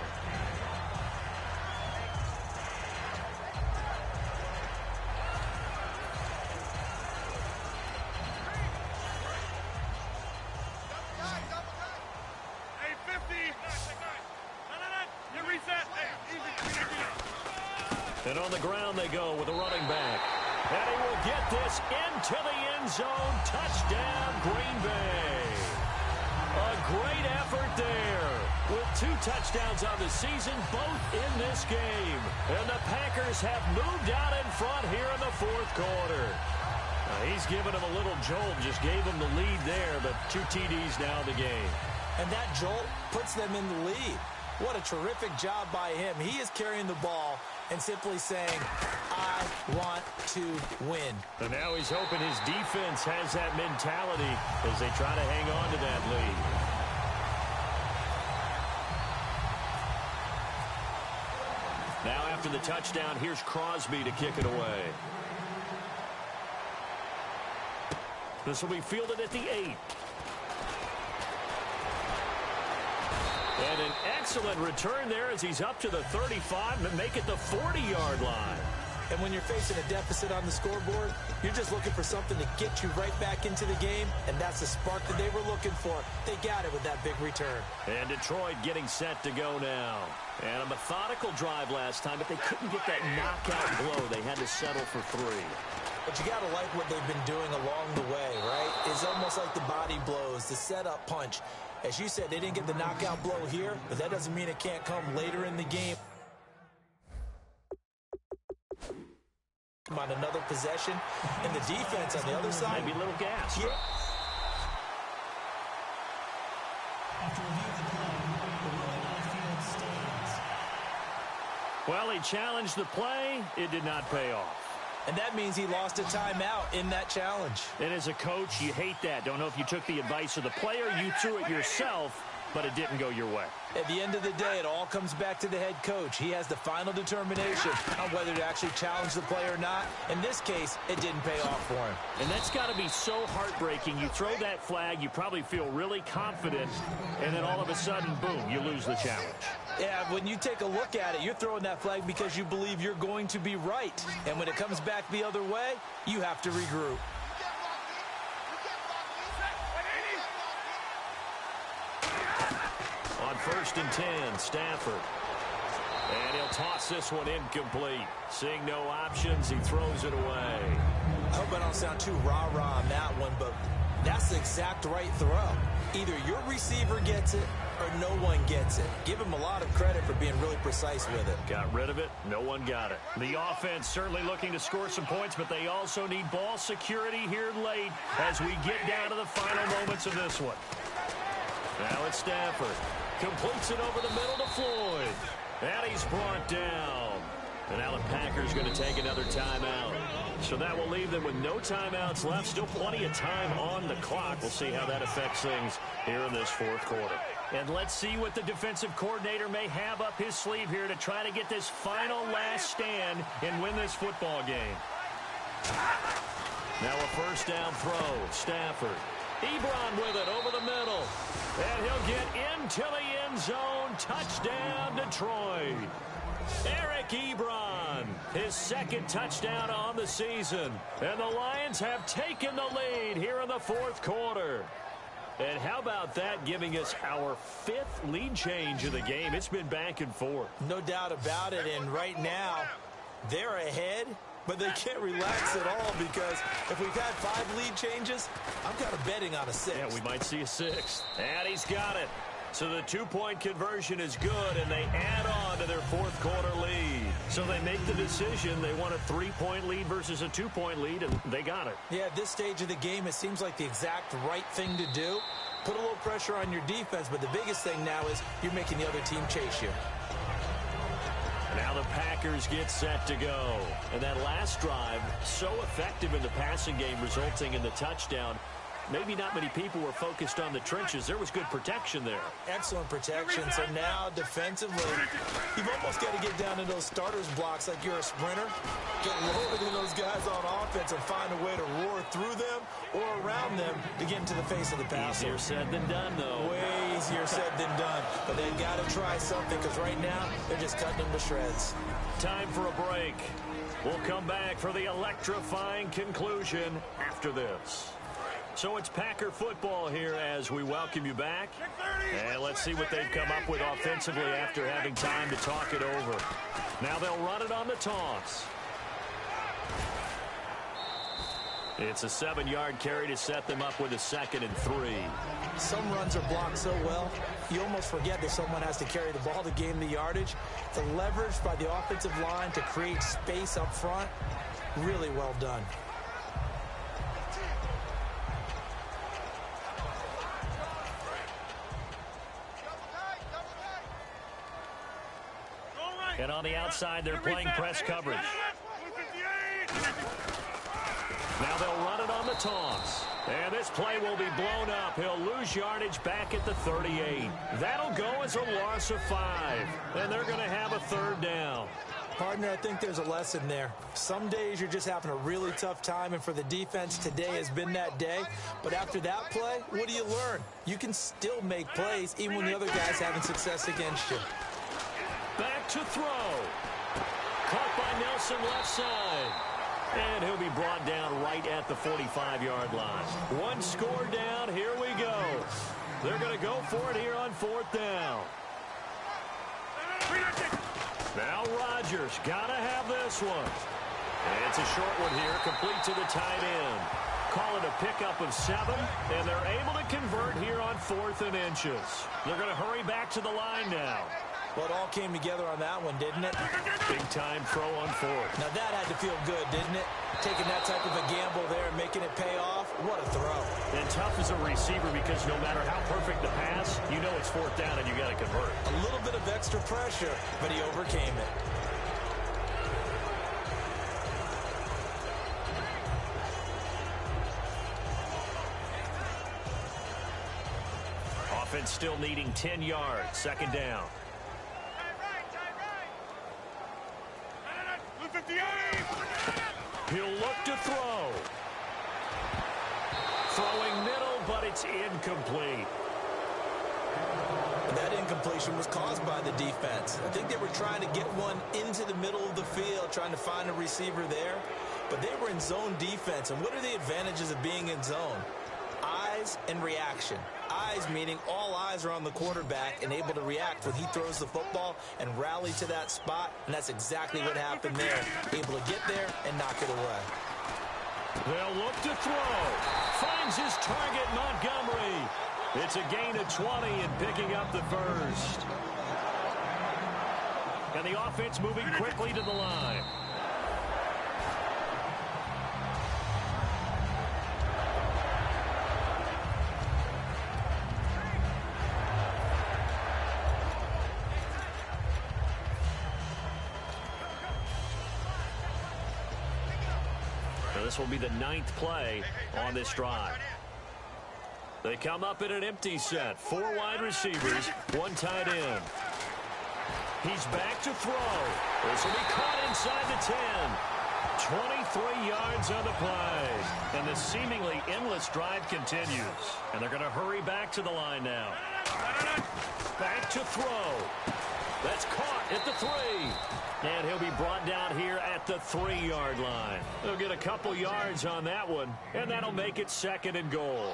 And on the ground they go with a running back. And he will get this into the end zone. Touchdown, Green Bay. A great effort there. With 2 touchdowns on the season, both in this game. And the Packers have moved out in front here in the 4th quarter. He's given him a little jolt, just gave him the lead there, but 2 TDs now in the game. And that jolt puts them in the lead. What a terrific job by him. He is carrying the ball and simply saying, I want to win. And now he's hoping his defense has that mentality as they try to hang on to that lead. Now after the touchdown, here's Crosby to kick it away. This will be fielded at the 8. And an excellent return there as he's up to the 35 and make it the 40-yard line. And when you're facing a deficit on the scoreboard, you're just looking for something to get you right back into the game, and that's the spark that they were looking for. They got it with that big return. And Detroit getting set to go now. And a methodical drive last time, but they couldn't get that knockout blow. They had to settle for 3. But you got to like what they've been doing along the way, right? It's almost like the body blows, the setup punch. As you said, they didn't get the knockout blow here, but that doesn't mean it can't come later in the game. On another possession, and the defense on the other side. Maybe a little gas. Yeah. After review of the play, the ruling on the field stands. Well, he challenged the play. It did not pay off. And that means he lost a timeout in that challenge. And as a coach, you hate that. Don't know if you took the advice of the player, you threw it yourself, but it didn't go your way. At the end of the day, it all comes back to the head coach. He has the final determination on whether to actually challenge the play or not. In this case, it didn't pay off for him. And that's got to be so heartbreaking. You throw that flag, you probably feel really confident, and then all of a sudden, boom, you lose the challenge. Yeah, when you take a look at it, you're throwing that flag because you believe you're going to be right. And when it comes back the other way, you have to regroup. On 1st and 10, Stafford. And he'll toss this one incomplete. Seeing no options, he throws it away. I hope I don't sound too rah-rah on that one, but that's the exact right throw. Either your receiver gets it or no one gets it. Give him a lot of credit for being really precise with it. Got rid of it. No one got it. The offense certainly looking to score some points, but they also need ball security here late as we get down to the final moments of this one. Now it's Stafford. Completes it over the middle to Floyd. And he's brought down. And now the Packers going to take another timeout. So that will leave them with no timeouts left. Still plenty of time on the clock. We'll see how that affects things here in this fourth quarter. And let's see what the defensive coordinator may have up his sleeve here to try to get this final last stand and win this football game. Now a first down throw. Stafford. Ebron with it over the middle. And he'll get into the end zone. Touchdown, Detroit. Eric Ebron, his second touchdown on the season. And the Lions have taken the lead here in the fourth quarter. And how about that giving us our 5th lead change of the game? It's been back and forth. No doubt about it. And right now, they're ahead, but they can't relax at all because if we've had 5 lead changes, I'm kind of betting on a 6th. Yeah, we might see a 6th. And he's got it. So the 2-point conversion is good, and they add on to their fourth quarter lead. So they make the decision. They want a 3-point lead versus a 2-point lead, and they got it. Yeah, at this stage of the game, it seems like the exact right thing to do. Put a little pressure on your defense, but the biggest thing now is you're making the other team chase you. Now the Packers get set to go. And that last drive, so effective in the passing game, resulting in the touchdown. Maybe not many people were focused on the trenches. There was good protection there. Excellent protection. So now defensively, you've almost got to get down to those starters blocks like you're a sprinter. Get lower than those guys on offense and find a way to roar through them or around them to get into the face of the passer. Easier said than done, though. Way easier said than done. But they've got to try something because right now they're just cutting them to shreds. Time for a break. We'll come back for the electrifying conclusion after this. So it's Packer football here as we welcome you back. And let's see what they've come up with offensively after having time to talk it over. Now they'll run it on the toss. It's a 7-yard carry to set them up with a 2nd and 3. Some runs are blocked so well, you almost forget that someone has to carry the ball to gain the yardage. The leverage by the offensive line to create space up front, really well done. And on the outside, they're playing press coverage. Now they'll run it on the toss. And this play will be blown up. He'll lose yardage back at the 38. That'll go as a loss of 5. And they're going to have a 3rd down. Partner, I think there's a lesson there. Some days you're just having a really tough time, and for the defense, today has been that day. But after that play, what do you learn? You can still make plays even when the other guy's having success against you. Back to throw. Caught by Nelson left side. And he'll be brought down right at the 45-yard line. 1 score down. Here we go. They're going to go for it here on 4th down. Now Rodgers got to have this one. And it's a short one here, complete to the tight end. Call it a pickup of 7, and they're able to convert here on 4th and inches. They're going to hurry back to the line now. Well, it all came together on that one, didn't it? Big-time throw on 4th. Now, that had to feel good, didn't it? Taking that type of a gamble there and making it pay off. What a throw. And tough as a receiver because no matter how perfect the pass, you know it's 4th down and you got to convert. A little bit of extra pressure, but he overcame it. Offense still needing 10 yards. 2nd down. He'll look to throw. Throwing middle, but it's incomplete. And that incompletion was caused by the defense. I think they were trying to get one into the middle of the field, trying to find a receiver there. But they were in zone defense. And what are the advantages of being in zone? Eyes and reaction. Eyes meaning all eyes are on the quarterback and able to react when he throws the football and rally to that spot. And that's exactly what happened there. Able to get there and knock it away. They'll look to throw. Finds his target, Montgomery. It's a gain of 20 and picking up the first. And the offense moving quickly to the line. This will be the 9th play on this drive. They come up in an empty set. 4 wide receivers, 1 tight end. He's back to throw. This will be caught inside the 10. 23 yards on the play. And the seemingly endless drive continues. And they're going to hurry back to the line now. Back to throw. That's caught at the 3. And he'll be brought down here at the 3-yard line. They'll get a couple yards on that one, and that'll make it 2nd and goal.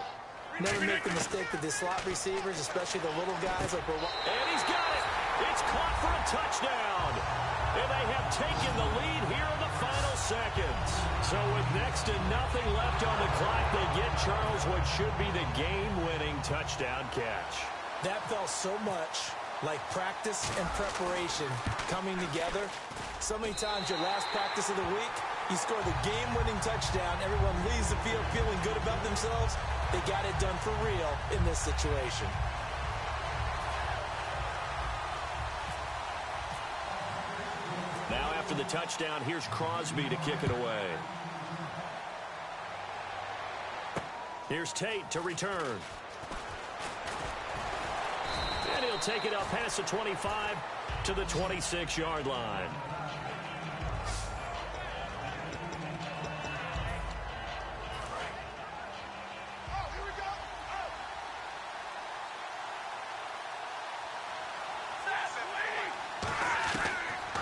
Never make the mistake with the slot receivers, especially the little guys. And he's got it. It's caught for a touchdown. And they have taken the lead here in the final seconds. So with next to nothing left on the clock, they get Charles what should be the game-winning touchdown catch. That felt so much like practice and preparation coming together. So many times your last practice of the week, you score the game-winning touchdown. Everyone leaves the field feeling good about themselves. They got it done for real in this situation. Now after the touchdown, here's Crosby to kick it away. Here's Tate to return. And he'll take it up past the 25 to the 26-yard line.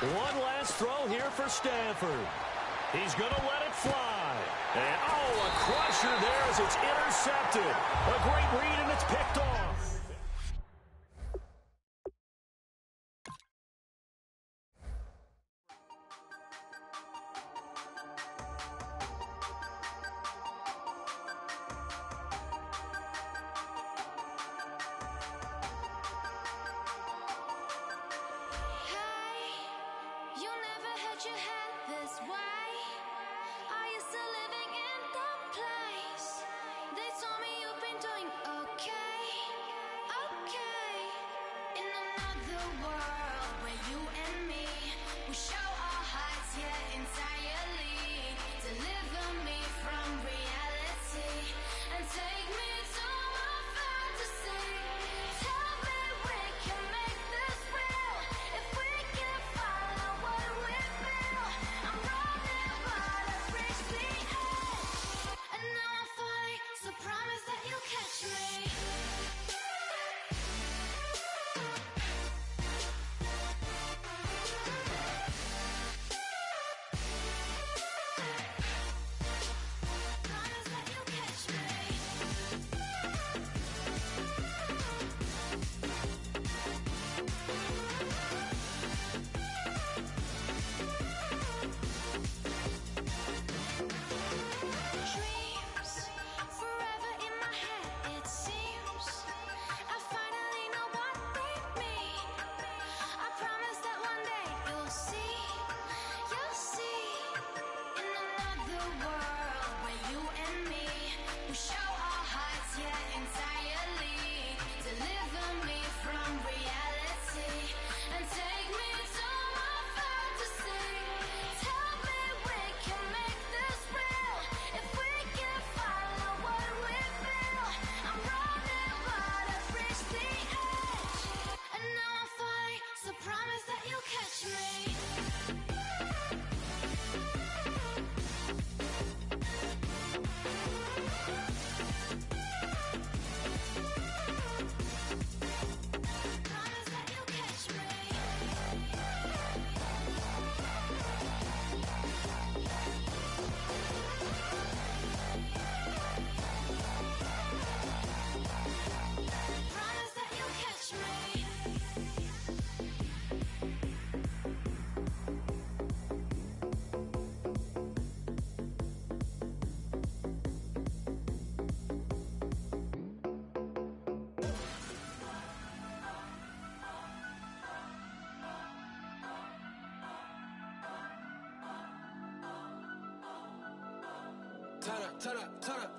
One last throw here for Stanford. He's going to let it fly. And, a crusher there as it's intercepted. A great read, and it's picked off.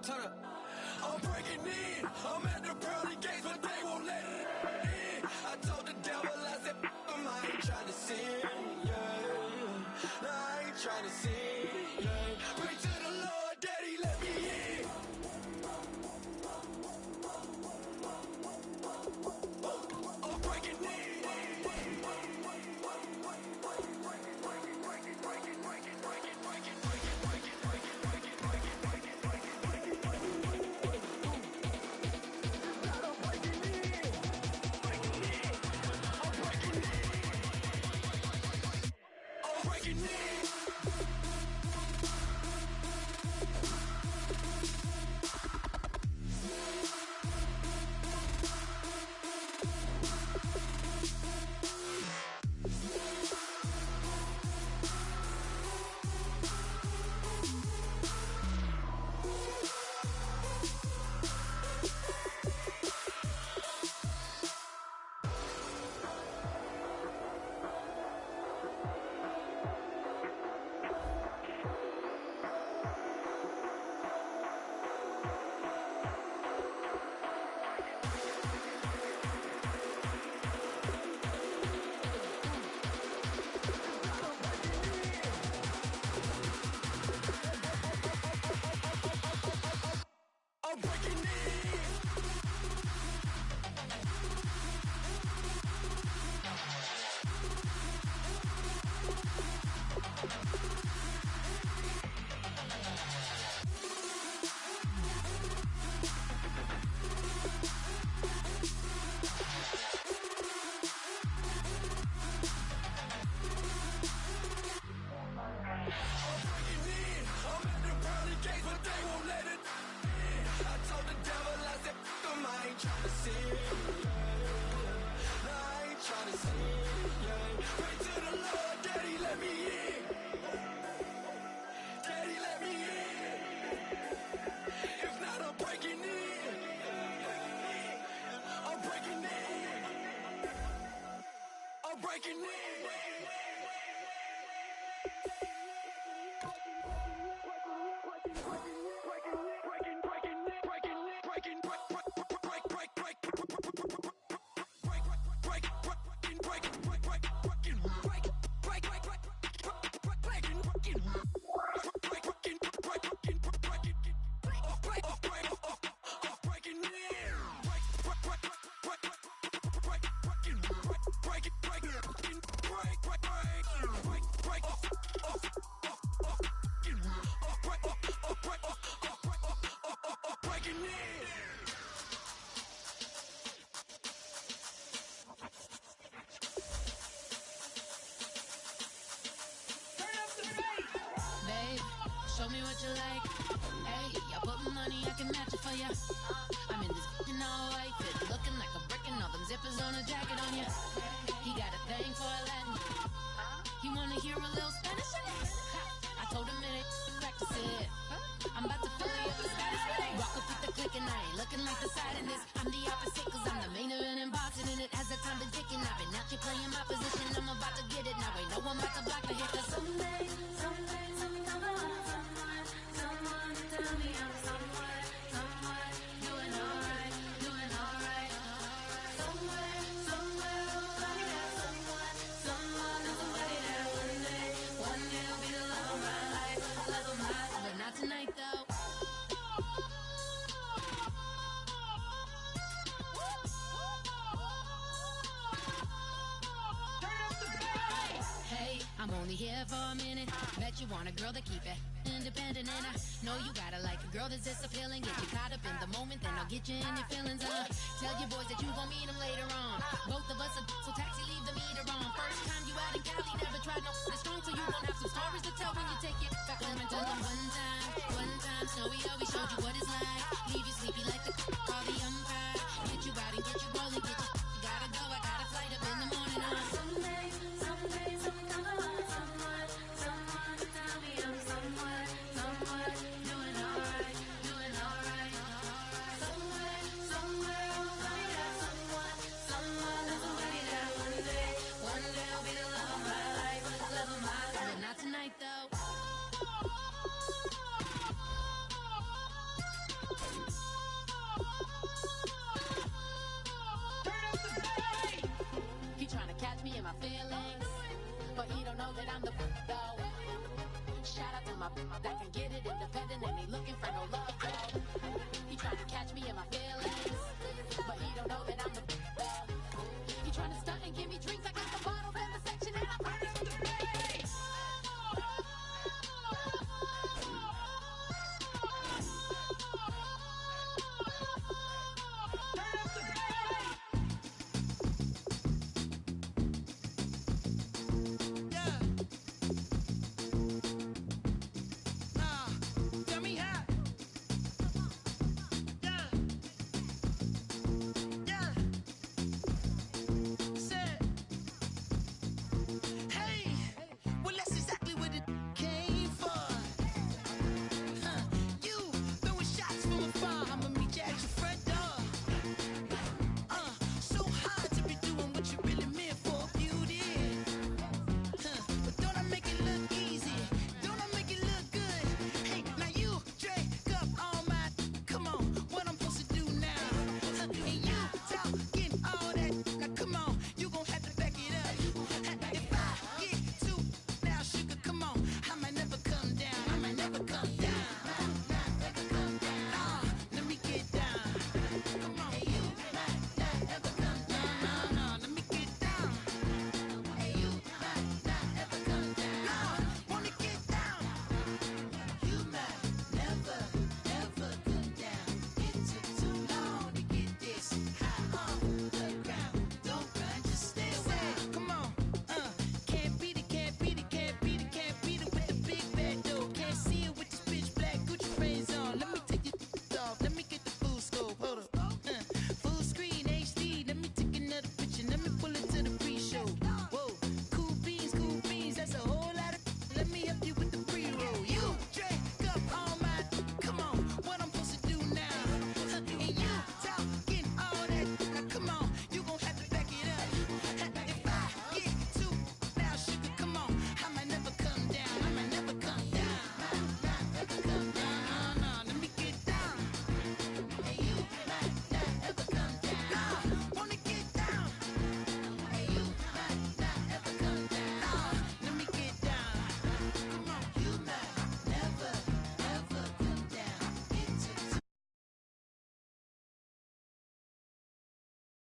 turn up. I'm breaking in. I'm at the pearly gates, but they won't let it in. I told the devil, I said, I ain't trying to sin, yeah. No, I ain't trying to sin, yeah. Pray to the Lord, Daddy, let me in. I'm breaking in. Show me what you like. Hey, I put money, I can match it for ya. I'm in this f***ing all white fit, looking like a brick and all them zippers on a jacket on ya. He got a thing for a Latin. He wanna hear a little Spanish in it. I told him it ain't practice it. I'm about to fill you up with Spanish. Walk up with the click and I ain't looking like the side in this. I'm the opposite cause I'm the main event in boxing and it has the time been ticking. I've been out here playing my position. I'm about to get it now. Ain't no one about to block the hit cause someday someone tell me I'm someone doing alright. Somewhere, somebody that someone is somebody that one day will be the love of my life, but not tonight though. Hey, I'm only here for a minute. Bet you want a girl to keep it independent, and I know you gotta like a girl that's this appealing. Get you caught up in the moment, then I'll get you in your feelings. Tell your boys that you gon' meet them later on. Both of us are so taxi, leave the meter on. First time you out in Cali, never tried no this strong, so you gon' have some stories to tell when you take it back home and tell them one time, Snowy always showed you what it's like. Leave you sleepy like the call the umpire. Get you out and get you rolling, get you gotta go. I got a flight up in the morning on someday, someone tell me I'm someone doing alright. Somewhere, somebody that someone is somebody that one day will be the love of my life, but not tonight though. That